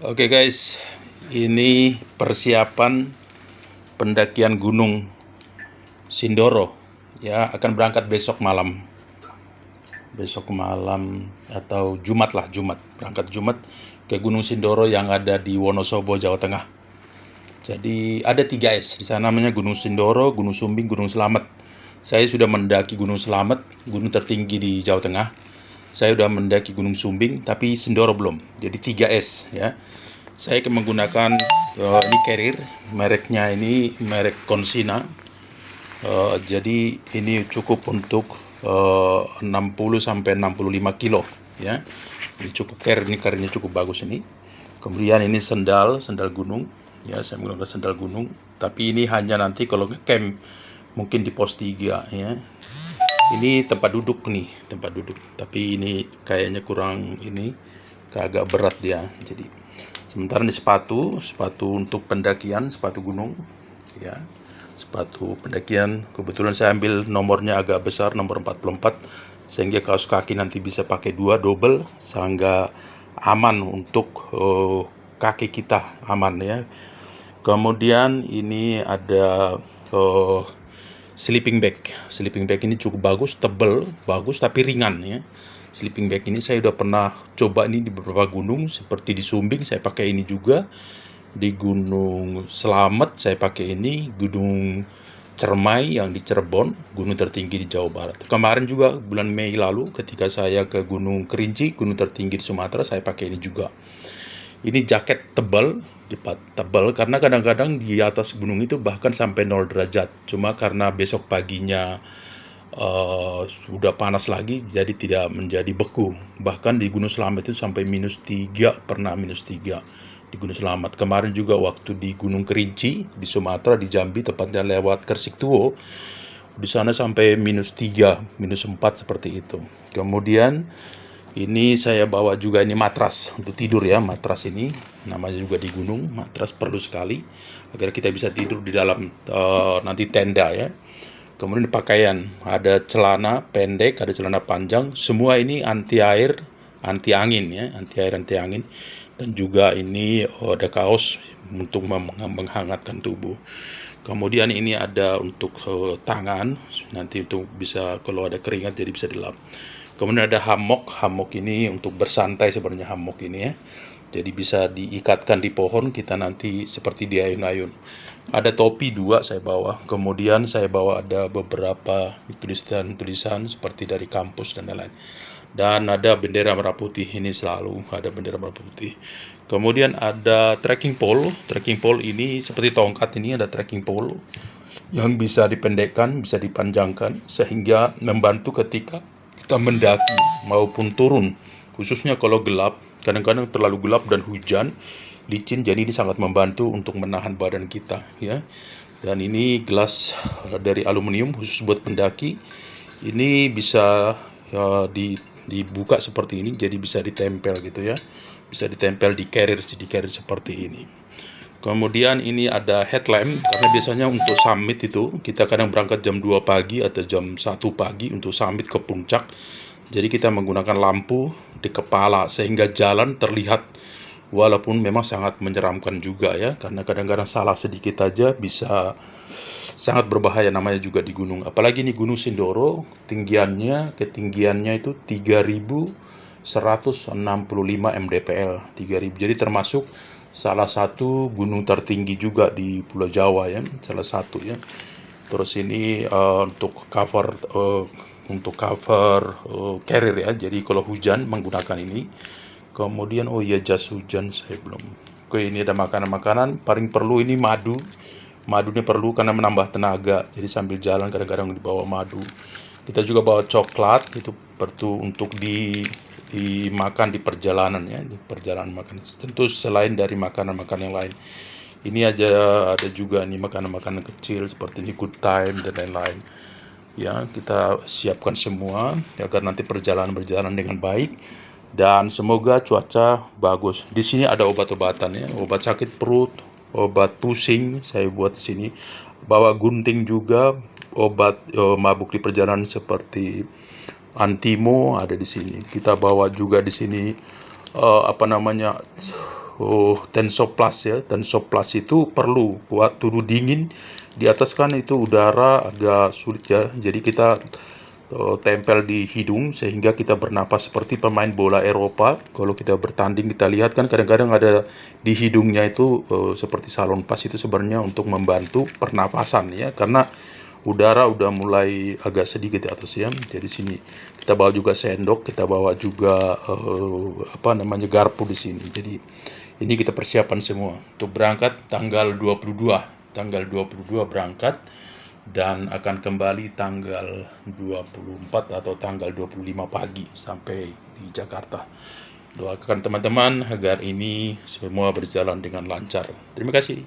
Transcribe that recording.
Oke guys, ini persiapan pendakian Gunung Sindoro ya, akan berangkat besok malam. Besok malam atau Jumat lah, berangkat Jumat ke Gunung Sindoro yang ada di Wonosobo, Jawa Tengah. Jadi ada 3S di sana, namanya Gunung Sindoro, Gunung Sumbing, Gunung Slamet. Saya sudah mendaki Gunung Slamet, gunung tertinggi di Jawa Tengah. Saya sudah mendaki Gunung Sumbing, tapi Sindoro belum. Jadi 3S ya. Saya menggunakan ini carrier, mereknya ini merek Consina. Jadi ini cukup untuk 60 sampai 65 kilo ya. Ini cukup carrier-nya cukup bagus ini. Kemudian ini sendal gunung ya, saya menggunakan sendal gunung, tapi ini hanya nanti kalau ke camp mungkin di pos 3 ya. Ini tempat duduk, tapi ini kayaknya kurang ini, agak berat dia. Jadi sementara ini sepatu untuk pendakian, sepatu gunung ya, sepatu pendakian. Kebetulan saya ambil nomornya agak besar, nomor 44, sehingga kaos kaki nanti bisa pakai 2 double, sehingga aman untuk kaki kita, aman ya. Kemudian ini ada sleeping bag ini cukup bagus, tebal, bagus, tapi ringan ya. Sleeping bag ini saya udah pernah coba ini di beberapa gunung, seperti di Sumbing saya pakai ini juga, di Gunung Slamet saya pakai ini, Gunung Cermai yang di Cirebon, gunung tertinggi di Jawa Barat. Kemarin juga bulan Mei lalu ketika saya ke Gunung Kerinci, gunung tertinggi di Sumatera, saya pakai ini juga. Ini jaket tebal karena kadang-kadang di atas gunung itu bahkan sampai 0 derajat. Cuma karena besok paginya sudah panas lagi, jadi tidak menjadi beku. Bahkan di Gunung Slamet itu sampai -3, pernah -3 di Gunung Slamet. Kemarin juga waktu di Gunung Kerinci di Sumatera, di Jambi, tepatnya lewat Kersiktuo, di sana sampai -3, -4 seperti itu. Kemudian ini saya bawa juga ini matras untuk tidur ya. Matras ini namanya juga di gunung, matras perlu sekali agar kita bisa tidur di dalam nanti tenda ya. Kemudian pakaian, ada celana pendek, ada celana panjang, semua ini anti air, anti angin ya, anti air, anti angin. Dan juga ini ada kaos untuk menghangatkan tubuh. Kemudian ini ada untuk tangan, nanti untuk bisa kalau ada keringat jadi bisa dilap. Kemudian ada hammock ini untuk bersantai sebenarnya, hammock ini ya. Jadi bisa diikatkan di pohon, kita nanti seperti di ayun-ayun. Ada topi 2 saya bawa. Kemudian saya bawa ada beberapa tulisan-tulisan seperti dari kampus dan lain-lain. Dan ada bendera merah putih, ini selalu ada bendera merah putih. Kemudian ada trekking pole. Trekking pole ini seperti tongkat, ini ada trekking pole yang bisa dipendekkan, bisa dipanjangkan, sehingga membantu ketika kita mendaki maupun turun. Khususnya kalau gelap, kadang-kadang terlalu gelap dan hujan, licin, jadi ini sangat membantu untuk menahan badan kita ya. Dan ini gelas dari aluminium khusus buat pendaki. Ini bisa ya, dibuka seperti ini, jadi bisa ditempel gitu ya. Bisa ditempel di carrier seperti ini. Kemudian ini ada headlamp, karena biasanya untuk summit itu kita kadang berangkat jam 2 pagi atau jam 1 pagi untuk summit ke puncak. Jadi kita menggunakan lampu di kepala sehingga jalan terlihat, walaupun memang sangat menyeramkan juga ya, karena kadang-kadang salah sedikit aja bisa sangat berbahaya, namanya juga di gunung. Apalagi ini Gunung Sindoro, ketinggiannya itu 3.165 mdpl, 3.000. Jadi termasuk salah satu gunung tertinggi juga di Pulau Jawa ya, salah satu ya. Terus ini untuk cover carrier ya, jadi kalau hujan menggunakan ini. Kemudian oh iya, jas hujan saya belum. Oke, ini ada makanan-makanan, paling perlu ini madu. Madunya perlu karena menambah tenaga, jadi sambil jalan kadang-kadang dibawa madu. Kita juga bawa coklat, itu perlu untuk dimakan di perjalanan ya, di perjalanan makan. Tentu selain dari makanan-makanan yang lain. Ini aja ada juga nih makanan-makanan kecil seperti ini, good time dan lain-lain. Ya, kita siapkan semua agar nanti perjalanan berjalan dengan baik dan semoga cuaca bagus. Di sini ada obat-obatan ya, obat sakit perut, obat pusing saya buat di sini. Bawa gunting juga, obat mabuk di perjalanan seperti Antimo ada di sini. Kita bawa juga di sini Tensoplas ya. Tensoplas itu perlu buat turun dingin. Di atas kan itu udara agak sulit ya. Jadi kita tempel di hidung sehingga kita bernapas seperti pemain bola Eropa. Kalau kita bertanding kita lihat kan kadang-kadang ada di hidungnya itu seperti salon pas, itu sebenarnya untuk membantu pernapasan ya, karena udara udah mulai agak sedikit di atas ya. Jadi sini kita bawa juga sendok, kita bawa juga garpu di sini. Jadi ini kita persiapan semua untuk berangkat tanggal 22 berangkat, dan akan kembali tanggal 24 atau tanggal 25 pagi sampai di Jakarta. Doakan teman-teman agar ini semua berjalan dengan lancar. Terima kasih.